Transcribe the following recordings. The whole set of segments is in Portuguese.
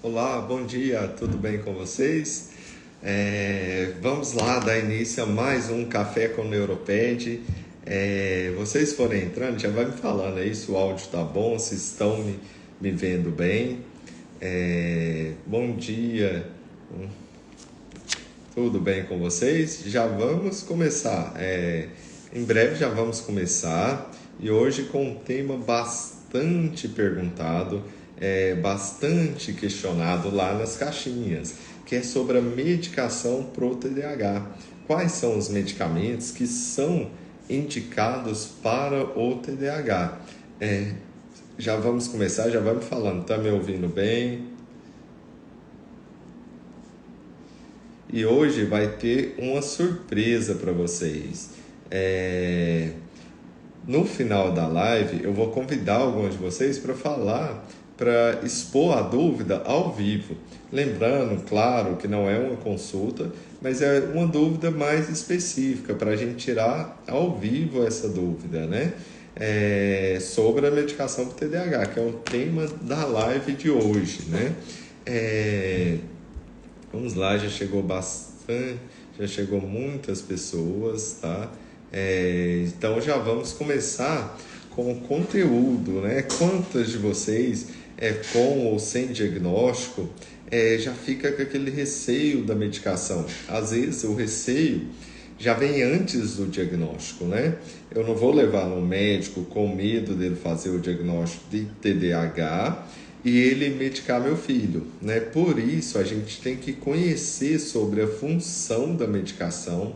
Olá, bom dia, tudo bem com vocês? Vamos lá dar início a mais um Café com Neuroped. Vocês forem entrando, já vai me falando aí se o áudio tá bom, se estão me vendo bem. Bom dia, tudo bem com vocês? Já vamos começar. Em breve já vamos começar e hoje com um tema bastante perguntado, bastante questionado lá nas caixinhas, que é sobre a medicação pro TDAH. Quais são os medicamentos que são indicados para o TDAH? Já vamos começar, já vai me falando, tá me ouvindo bem? E hoje vai ter uma surpresa para vocês. É, No final da live, eu vou convidar alguns de vocês para falar, para expor a dúvida ao vivo. Lembrando, claro, que não é uma consulta, mas é uma dúvida mais específica, para a gente tirar ao vivo essa dúvida, né? Sobre a medicação para o TDAH, que é o tema da live de hoje, né? É, Vamos lá, já chegou bastante, já chegou muitas pessoas, tá? Então já vamos começar com o conteúdo, né? Quantas de vocês com ou sem diagnóstico já fica com aquele receio da medicação? Às vezes o receio já vem antes do diagnóstico, né? Eu não vou levar no médico com medo dele fazer o diagnóstico de TDAH e ele medicar meu filho, né? Por isso a gente tem que conhecer sobre a função da medicação,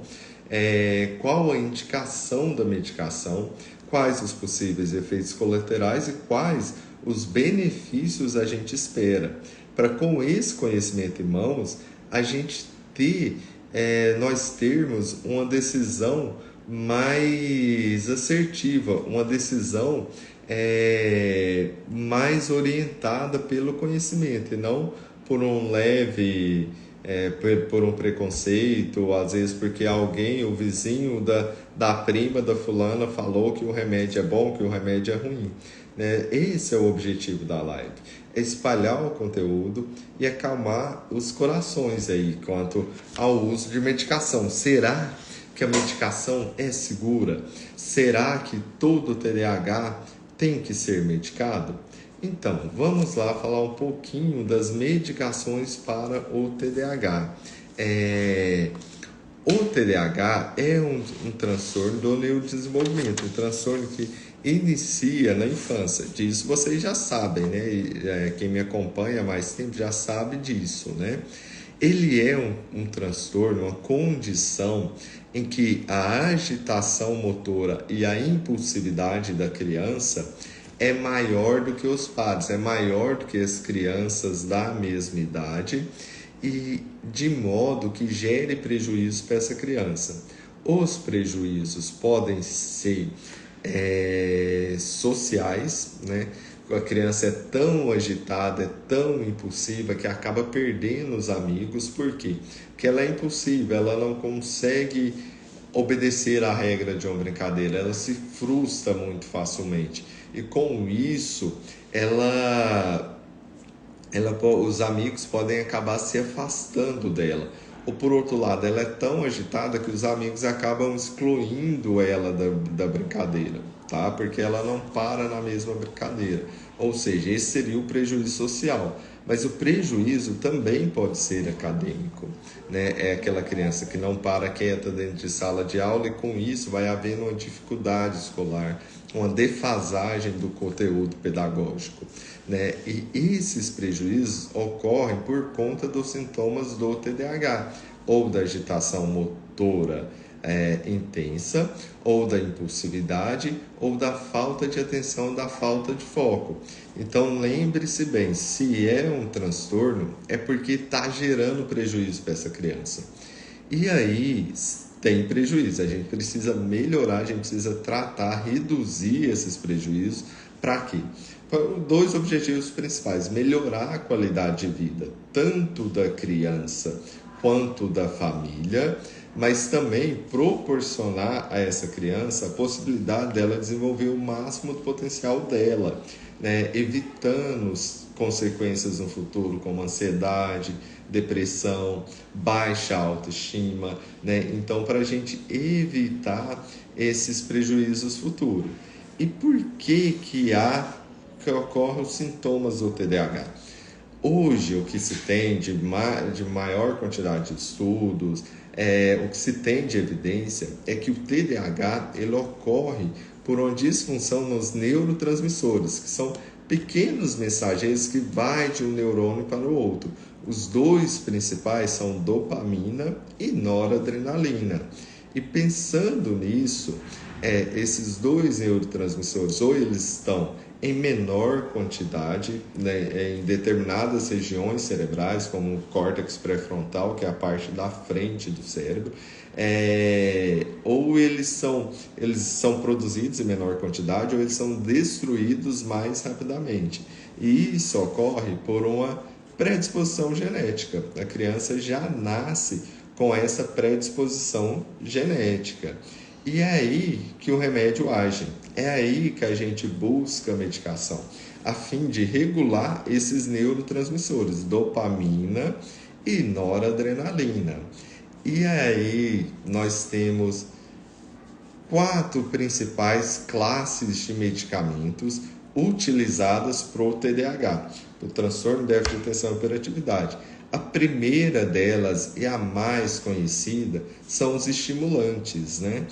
qual a indicação da medicação, quais os possíveis efeitos colaterais e quais os benefícios a gente espera. Para com esse conhecimento em mãos, a gente nós termos uma decisão mais assertiva, uma decisão mais orientada pelo conhecimento e não por um leve, por um preconceito, às vezes porque alguém, o vizinho da prima da fulana falou que o remédio é bom, que o remédio é ruim. Né? Esse é o objetivo da live, é espalhar o conteúdo e acalmar os corações aí quanto ao uso de medicação. Será que a medicação é segura? Será que todo TDAH tem que ser medicado? Então, vamos lá falar um pouquinho das medicações para o TDAH. O TDAH é um transtorno do neurodesenvolvimento, um transtorno que inicia na infância. Disso vocês já sabem, né? Quem me acompanha há mais tempo já sabe disso, né? Ele é um transtorno, uma condição em que a agitação motora e a impulsividade da criança é maior do que os pares, é maior do que as crianças da mesma idade e de modo que gere prejuízos para essa criança. Os prejuízos podem ser sociais, né? A criança é tão agitada, é tão impulsiva que acaba perdendo os amigos. Por quê? Porque ela é impulsiva, ela não consegue obedecer à regra de uma brincadeira, ela se frustra muito facilmente. E com isso, os amigos podem acabar se afastando dela. Ou por outro lado, ela é tão agitada que os amigos acabam excluindo ela da brincadeira, tá? Porque ela não para na mesma brincadeira. Ou seja, esse seria o prejuízo social. Mas o prejuízo também pode ser acadêmico, né? É aquela criança que não para quieta dentro de sala de aula e com isso vai havendo uma dificuldade escolar, uma defasagem do conteúdo pedagógico, né? E esses prejuízos ocorrem por conta dos sintomas do TDAH, ou da agitação motora intensa, ou da impulsividade, ou da falta de atenção, da falta de foco. Então lembre-se bem, se é um transtorno, é porque está gerando prejuízo para essa criança. E aí tem prejuízo, a gente precisa melhorar, a gente precisa tratar, reduzir esses prejuízos. Para quê? Dois objetivos principais: melhorar a qualidade de vida, tanto da criança quanto da família, mas também proporcionar a essa criança a possibilidade dela desenvolver o máximo do potencial dela, né? Evitando consequências no futuro, como ansiedade, depressão, baixa autoestima, né? Então, para a gente evitar esses prejuízos futuros. E por que ocorrem os sintomas do TDAH? Hoje, o que se tem de maior quantidade de estudos, o que se tem de evidência é que o TDAH ele ocorre por uma disfunção nos neurotransmissores, que são pequenos mensageiros que vai de um neurônio para o outro. Os dois principais são dopamina e noradrenalina. E pensando nisso, esses dois neurotransmissores, ou eles estão em menor quantidade, né, em determinadas regiões cerebrais, como o córtex pré-frontal, que é a parte da frente do cérebro, ou eles são produzidos em menor quantidade, ou eles são destruídos mais rapidamente. E isso ocorre por uma predisposição genética. A criança já nasce com essa predisposição genética. E é aí que o remédio age. É aí que a gente busca a medicação, a fim de regular esses neurotransmissores, dopamina e noradrenalina. E aí nós temos 4 principais classes de medicamentos utilizadas para o TDAH, o transtorno de déficit de atenção e hiperatividade. A primeira delas e a mais conhecida são os estimulantes, né?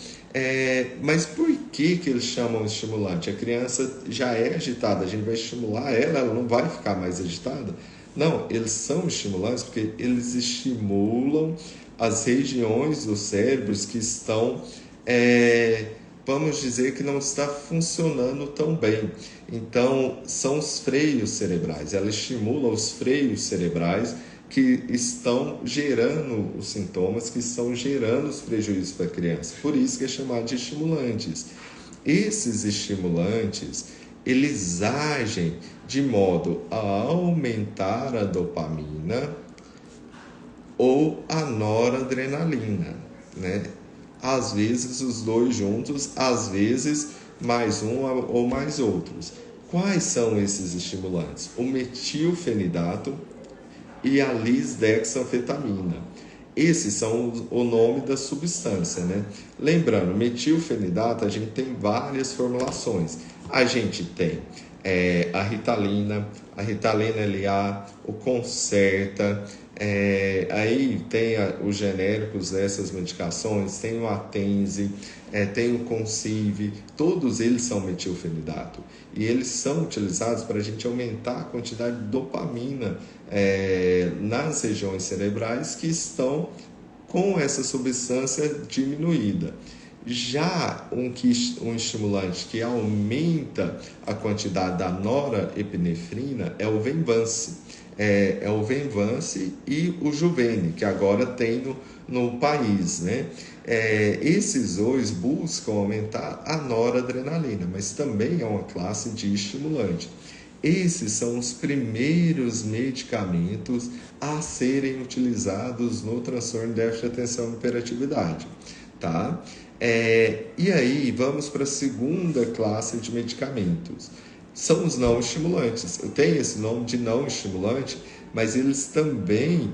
Mas por que eles chamam estimulante? A criança já é agitada, a gente vai estimular ela não vai ficar mais agitada? Não, eles são estimulantes porque eles estimulam as regiões dos cérebros que estão, vamos dizer, que não está funcionando tão bem. Então, são os freios cerebrais, ela estimula os freios cerebrais que estão gerando os sintomas, que estão gerando os prejuízos para a criança. Por isso que é chamado de estimulantes. Esses estimulantes, eles agem de modo a aumentar a dopamina ou a noradrenalina, né? Às vezes os dois juntos, às vezes mais um ou mais outros. Quais são esses estimulantes? O metilfenidato e a lisdexanfetamina. Esses são o nome da substância, né? Lembrando, metilfenidato, a gente tem várias formulações. A gente tem a Ritalina LA, o Concerta, aí tem os genéricos dessas medicações, tem o Atenze, tem o Concive, todos eles são metilfenidato. E eles são utilizados para a gente aumentar a quantidade de dopamina nas regiões cerebrais que estão com essa substância diminuída. Já um estimulante que aumenta a quantidade da norepinefrina é o Venvance. É o Venvance e o Juvene, que agora tem no país, né? Esses dois buscam aumentar a noradrenalina, mas também é uma classe de estimulante. Esses são os primeiros medicamentos a serem utilizados no transtorno de déficit de atenção e hiperatividade, tá? E aí vamos para a segunda classe de medicamentos. São os não estimulantes. Eu tenho esse nome de não estimulante, mas eles também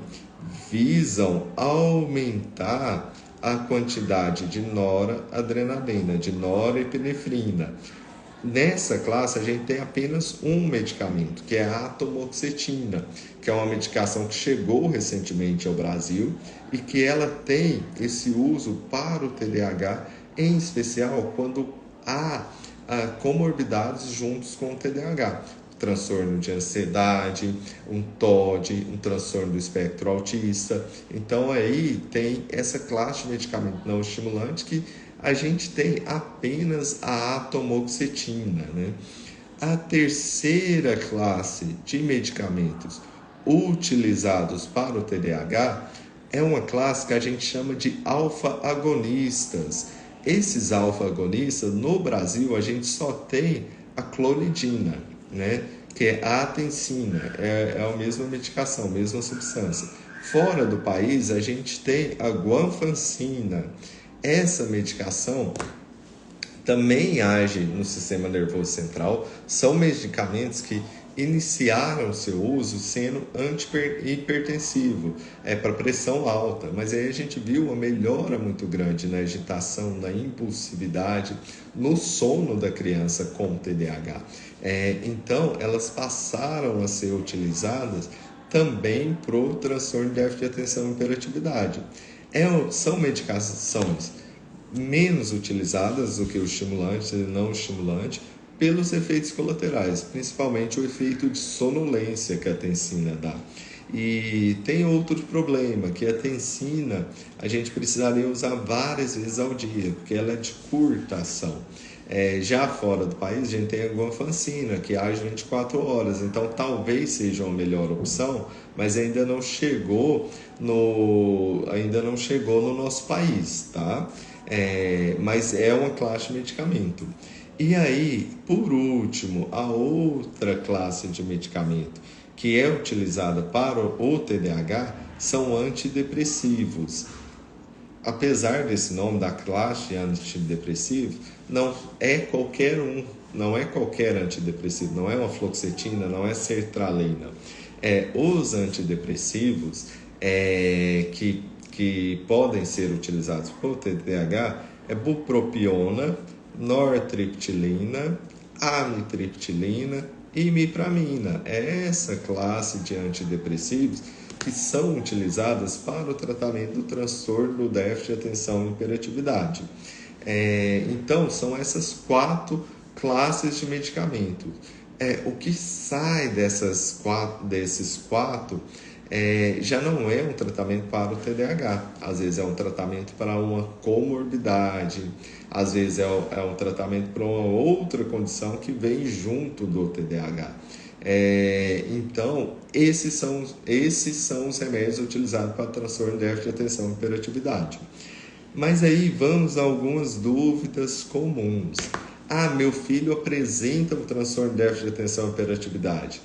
visam aumentar a quantidade de noradrenalina, de norepinefrina. Nessa classe, a gente tem apenas um medicamento, que é a atomoxetina, que é uma medicação que chegou recentemente ao Brasil e que ela tem esse uso para o TDAH, em especial quando há comorbidades juntos com o TDAH. Transtorno de ansiedade, um TOD, um transtorno do espectro autista. Então, aí tem essa classe de medicamento não estimulante que a gente tem apenas a atomoxetina, né? A terceira classe de medicamentos utilizados para o TDAH é uma classe que a gente chama de alfa-agonistas. Esses alfa-agonistas, no Brasil, a gente só tem a clonidina, né? Que é a atencina, é a mesma medicação, a mesma substância. Fora do país, a gente tem a guanfacina. Essa medicação também age no sistema nervoso central, são medicamentos que iniciaram seu uso sendo antihipertensivo, para pressão alta, mas aí a gente viu uma melhora muito grande na agitação, na impulsividade, no sono da criança com TDAH. Então, elas passaram a ser utilizadas também para o transtorno de déficit de atenção e hiperatividade. São medicações menos utilizadas do que o estimulante e não estimulante, pelos efeitos colaterais, principalmente o efeito de sonolência que a tensina dá. E tem outro problema, que a tensina a gente precisaria usar várias vezes ao dia, porque ela é de curta ação. Já fora do país, a gente tem a guanfacina, que age 24 horas, então talvez seja uma melhor opção, mas ainda não chegou no nosso país, tá? Mas é uma classe de medicamento. E aí, por último, a outra classe de medicamento que é utilizada para o TDAH são antidepressivos. Apesar desse nome da classe de antidepressivo, não é qualquer antidepressivo, não é uma fluoxetina, não é sertralina. Os antidepressivos que podem ser utilizados por TDAH é bupropiona, nortriptilina, amitriptilina e imipramina. É essa classe de antidepressivos que são utilizadas para o tratamento do transtorno do déficit de atenção e hiperatividade. Então, são essas 4 classes de medicamentos. O que sai desses quatro já não é um tratamento para o TDAH, às vezes é um tratamento para uma comorbidade, às vezes é um tratamento para uma outra condição que vem junto do TDAH. Então, esses são os remédios utilizados para transtorno de déficit de atenção e hiperatividade. Mas aí vamos a algumas dúvidas comuns. Meu filho apresenta o transtorno de déficit de atenção e hiperatividade.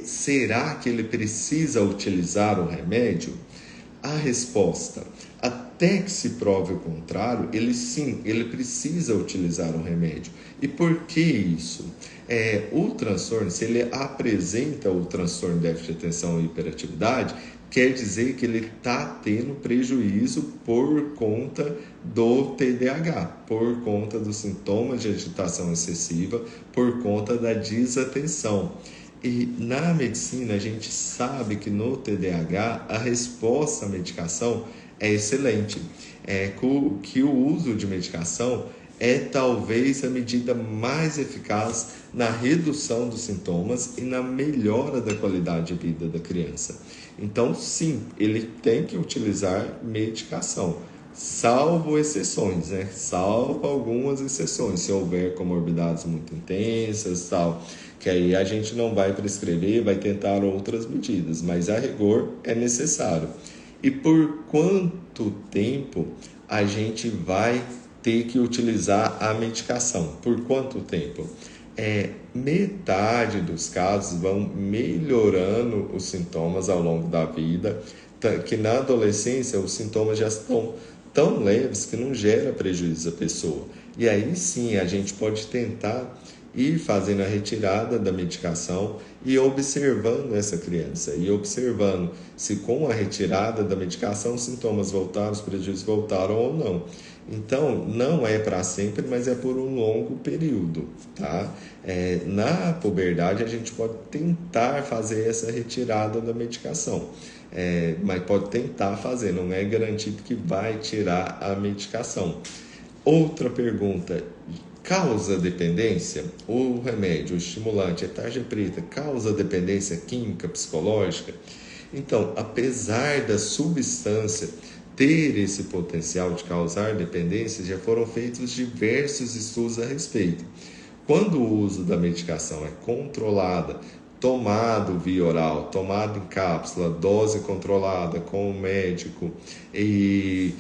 Será que ele precisa utilizar o remédio? A resposta, até que se prove o contrário, ele precisa utilizar o remédio. E por que isso? O transtorno, se ele apresenta o transtorno de déficit de atenção e hiperatividade, quer dizer que ele está tendo prejuízo por conta do TDAH, por conta dos sintomas de agitação excessiva, por conta da desatenção. E na medicina a gente sabe que no TDAH a resposta à medicação é excelente, que o uso de medicação é talvez a medida mais eficaz na redução dos sintomas e na melhora da qualidade de vida da criança. Então, sim, ele tem que utilizar medicação, salvo exceções, salvo algumas exceções, se houver comorbidades muito intensas, tal, que aí a gente não vai prescrever, vai tentar outras medidas, mas a rigor é necessário. E por quanto tempo a gente vai ter que utilizar a medicação? Por quanto tempo? Metade dos casos vão melhorando os sintomas ao longo da vida, que na adolescência os sintomas já estão tão leves que não gera prejuízo à pessoa. E aí sim a gente pode tentar ir fazendo a retirada da medicação e observando essa criança, e observando se com a retirada da medicação os sintomas voltaram, os prejuízos voltaram ou não. Então, não é para sempre, mas é por um longo período, tá? Na puberdade, a gente pode tentar fazer essa retirada da medicação, mas pode tentar fazer, não é garantido que vai tirar a medicação. Outra pergunta, causa dependência? O remédio, o estimulante, a tarja preta, causa dependência química, psicológica? Então, apesar da substância ter esse potencial de causar dependência, já foram feitos diversos estudos a respeito. Quando o uso da medicação é controlada, tomado via oral, tomado em cápsula, dose controlada com o médico e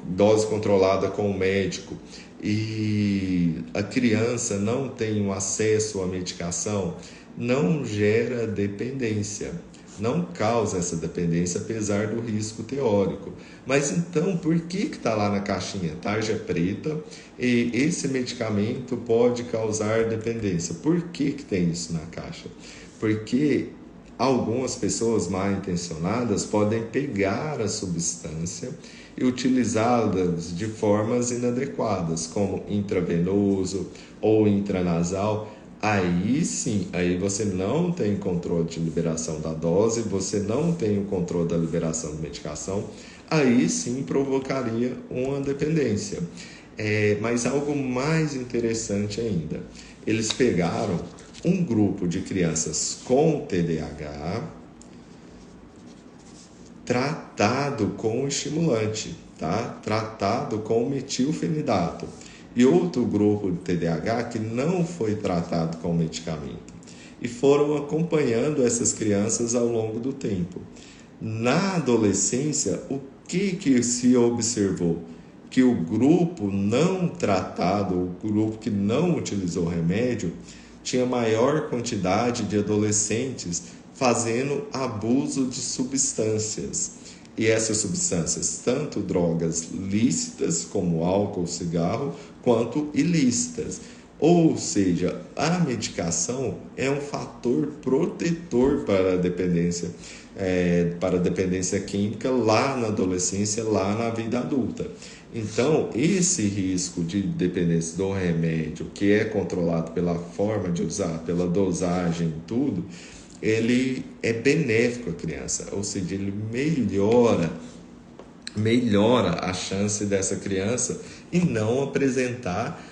dose controlada com o médico, e a criança não tem um acesso à medicação, não gera dependência. não causa essa dependência, apesar do risco teórico. Mas então, por que está lá na caixinha? Tarja preta, e esse medicamento pode causar dependência. Por que tem isso na caixa? Porque algumas pessoas mal intencionadas podem pegar a substância e utilizá-las de formas inadequadas, como intravenoso ou intranasal. Aí sim, aí você não tem controle de liberação da dose, você não tem o controle da liberação da medicação, aí sim provocaria uma dependência. Mas algo mais interessante ainda, eles pegaram um grupo de crianças com TDAH tratado com estimulante, tá? Tratado com metilfenidato. E outro grupo de TDAH que não foi tratado com medicamento. E foram acompanhando essas crianças ao longo do tempo. Na adolescência, o que se observou? Que o grupo não tratado, o grupo que não utilizou remédio, tinha maior quantidade de adolescentes fazendo abuso de substâncias. E essas substâncias, tanto drogas lícitas, como álcool, cigarro, quanto ilícitas. Ou seja, a medicação é um fator protetor para a dependência química lá na adolescência, lá na vida adulta. Então, esse risco de dependência do remédio, que é controlado pela forma de usar, pela dosagem e tudo, ele é benéfico à criança, ou seja, ele melhora a chance dessa criança e não apresentar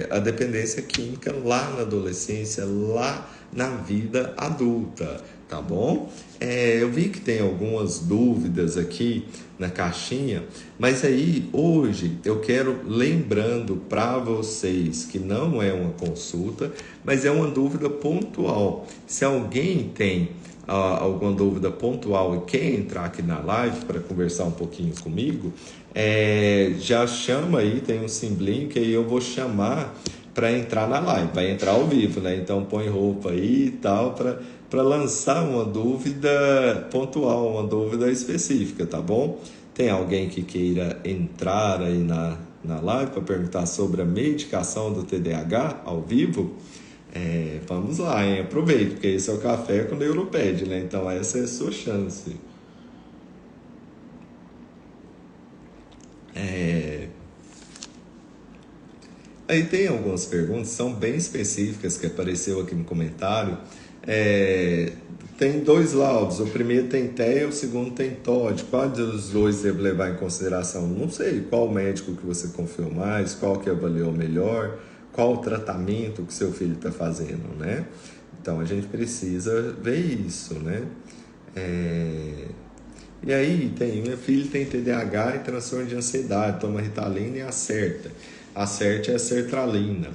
a dependência química lá na adolescência, lá na vida adulta, tá bom? Eu vi que tem algumas dúvidas aqui na caixinha, mas aí hoje eu quero lembrando para vocês que não é uma consulta, mas é uma dúvida pontual. Se alguém tem alguma dúvida pontual e quer entrar aqui na live para conversar um pouquinho comigo, já chama aí, tem um simbolinho que aí eu vou chamar para entrar na live, vai entrar ao vivo, né? Então põe roupa aí e tal para lançar uma dúvida pontual, uma dúvida específica, tá bom? Tem alguém que queira entrar aí na live para perguntar sobre a medicação do TDAH ao vivo? Vamos lá, hein? Aproveite, porque esse é o café com o Neuroped, né? Então essa é a sua chance. Aí tem algumas perguntas, são bem específicas, que apareceu aqui no comentário. Tem dois laudos, o primeiro tem TEA, o segundo tem TOD. Qual dos dois deve levar em consideração? Não sei, qual médico que você confiou mais, qual que avaliou melhor, qual o tratamento que seu filho está fazendo, né? Então a gente precisa ver isso, né? E aí meu filho tem TDAH e transtorno de ansiedade, toma Ritalina e acerta. Acerte é a sertralina,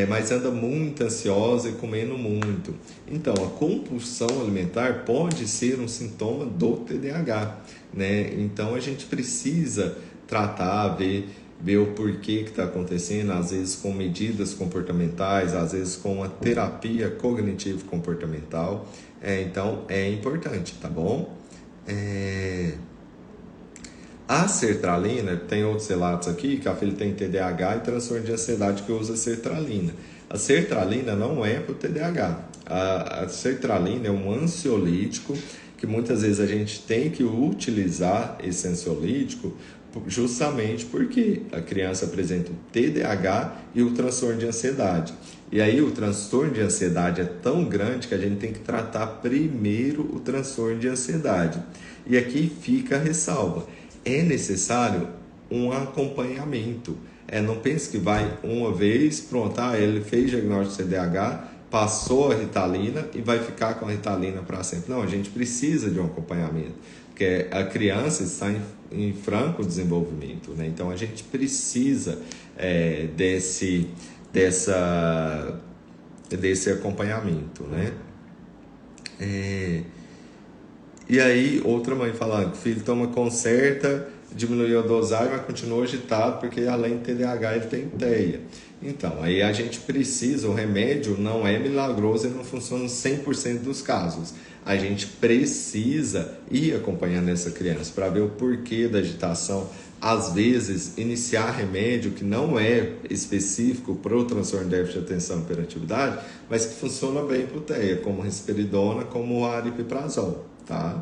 mas anda muito ansiosa e comendo muito. Então, a compulsão alimentar pode ser um sintoma do TDAH, né? Então, a gente precisa tratar, ver o porquê que está acontecendo, às vezes com medidas comportamentais, às vezes com uma terapia cognitivo-comportamental. Então, é importante, tá bom? A sertralina, tem outros relatos aqui, que a filha tem TDAH e transtorno de ansiedade que usa sertralina. A sertralina não é para o TDAH. A sertralina é um ansiolítico que muitas vezes a gente tem que utilizar esse ansiolítico justamente porque a criança apresenta o TDAH e o transtorno de ansiedade. E aí o transtorno de ansiedade é tão grande que a gente tem que tratar primeiro o transtorno de ansiedade. E aqui fica a ressalva. É necessário um acompanhamento. Não pense que vai uma vez, pronto, ele fez diagnóstico de TDAH, passou a Ritalina e vai ficar com a Ritalina para sempre. Não, a gente precisa de um acompanhamento, porque a criança está em franco desenvolvimento, né? Então a gente precisa desse acompanhamento, né? E aí, outra mãe falando que o filho toma Concerta, diminuiu a dosagem, mas continua agitado, porque além de TDAH ele tem TEA. Então, aí a gente precisa, o remédio não é milagroso e não funciona em 100% dos casos. A gente precisa ir acompanhando essa criança para ver o porquê da agitação. Às vezes, iniciar remédio que não é específico para o transtorno de déficit de atenção e hiperatividade, mas que funciona bem para o TEA, como risperidona, como o aripiprazol, tá?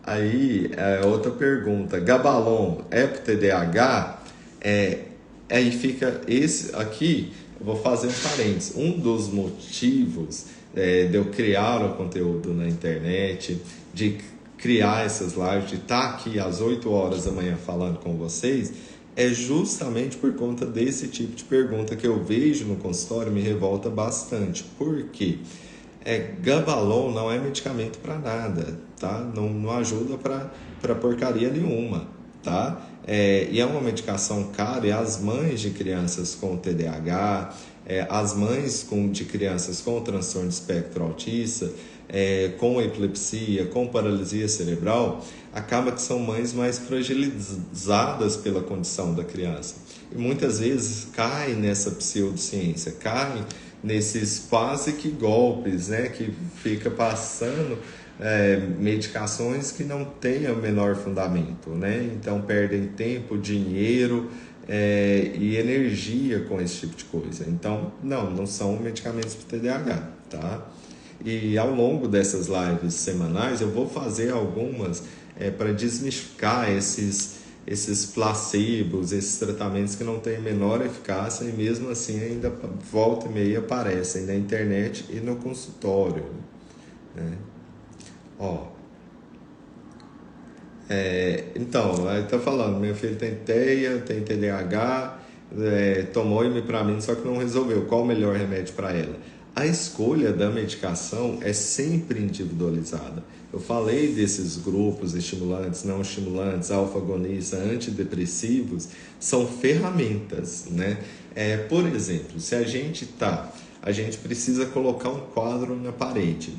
Aí, outra pergunta, Gabalon é para TDAH? Aí fica esse aqui, eu vou fazer um parênteses. Um dos motivos de eu criar o conteúdo na internet, de criar essas lives, de estar aqui às 8 horas da manhã falando com vocês, é justamente por conta desse tipo de pergunta que eu vejo no consultório, me revolta bastante. Por quê? Gabalon não é medicamento para nada, tá? Não ajuda para porcaria nenhuma, tá? E é uma medicação cara, e as mães de crianças com TDAH, as mães de crianças com transtorno de espectro autista, com epilepsia, com paralisia cerebral, acaba que são mães mais fragilizadas pela condição da criança. E muitas vezes caem nessa pseudociência, caem nesses quase que golpes, né? Que fica passando medicações que não têm o menor fundamento, né? Então perdem tempo, dinheiro e energia com esse tipo de coisa. Então, não são medicamentos para TDAH, tá? E ao longo dessas lives semanais eu vou fazer algumas para desmistificar esses placebos, esses tratamentos que não têm a menor eficácia e mesmo assim ainda volta e meia aparecem na internet e no consultório, né? Então, aí tá falando, meu filho tem TEA, tem TDAH, tomou imipramine, só que não resolveu. Qual o melhor remédio para ela? A escolha da medicação é sempre individualizada. Eu falei desses grupos estimulantes, não estimulantes, alfa-agonistas, antidepressivos, são ferramentas, né? Por exemplo, se a gente precisa colocar um quadro na parede.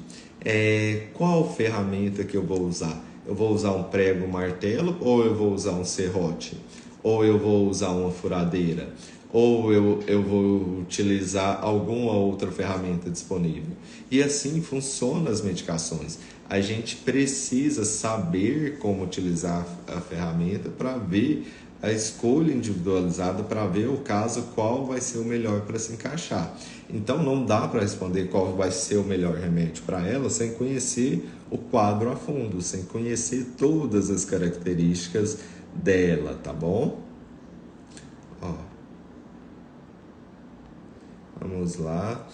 Qual ferramenta que eu vou usar? Eu vou usar um prego, um martelo, ou eu vou usar um serrote? Ou eu vou usar uma furadeira? Ou eu vou utilizar alguma outra ferramenta disponível? E assim funcionam as medicações. A gente precisa saber como utilizar a ferramenta para ver a escolha individualizada, para ver o caso, qual vai ser o melhor para se encaixar. Então não dá para responder qual vai ser o melhor remédio para ela sem conhecer o quadro a fundo, sem conhecer todas as características dela, tá bom? Vamos lá.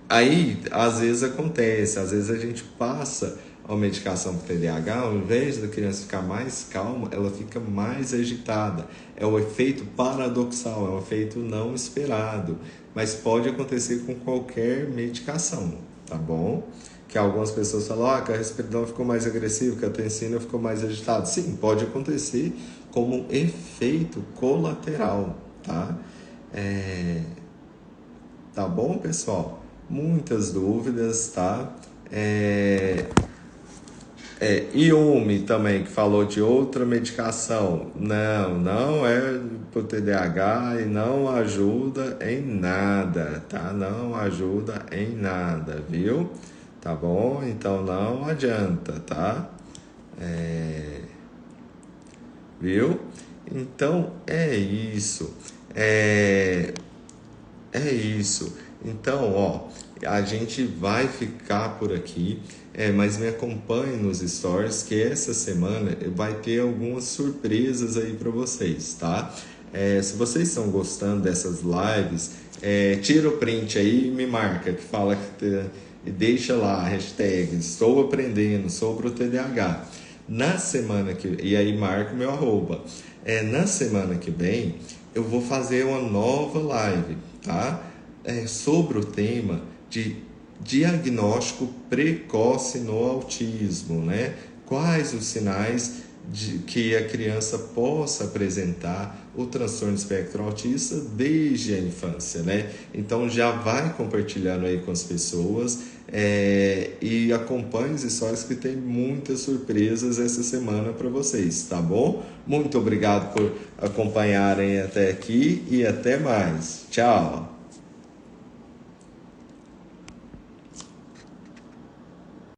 Aí, às vezes acontece, às vezes a gente passa a medicação para TDAH, ao invés da criança ficar mais calma, ela fica mais agitada. É o efeito paradoxal, é um efeito não esperado, mas pode acontecer com qualquer medicação, tá bom? Que algumas pessoas falam, que a risperidona ficou mais agressiva, que a tencina ficou mais agitada. Sim, pode acontecer como um efeito colateral, tá? Tá bom, pessoal? Muitas dúvidas, tá? Yumi também, que falou de outra medicação. Não é pro TDAH e não ajuda em nada, tá? Não ajuda em nada, viu? Tá bom? Então não adianta, tá? Viu? Então é isso. É isso. Então, a gente vai ficar por aqui, mas me acompanhe nos stories que essa semana vai ter algumas surpresas aí para vocês, tá? Se vocês estão gostando dessas lives, tira o print aí e me marca, que fala e deixa lá a hashtag estou aprendendo sobre o TDAH. Na semana e aí marca o meu @. Na semana que vem eu vou fazer uma nova live, tá? Sobre o tema de diagnóstico precoce no autismo, né? Quais os sinais de que a criança possa apresentar o transtorno espectro autista desde a infância, né? Então já vai compartilhando aí com as pessoas e acompanhe as histórias que tem muitas surpresas essa semana para vocês, tá bom? Muito obrigado por acompanharem até aqui e até mais. Tchau!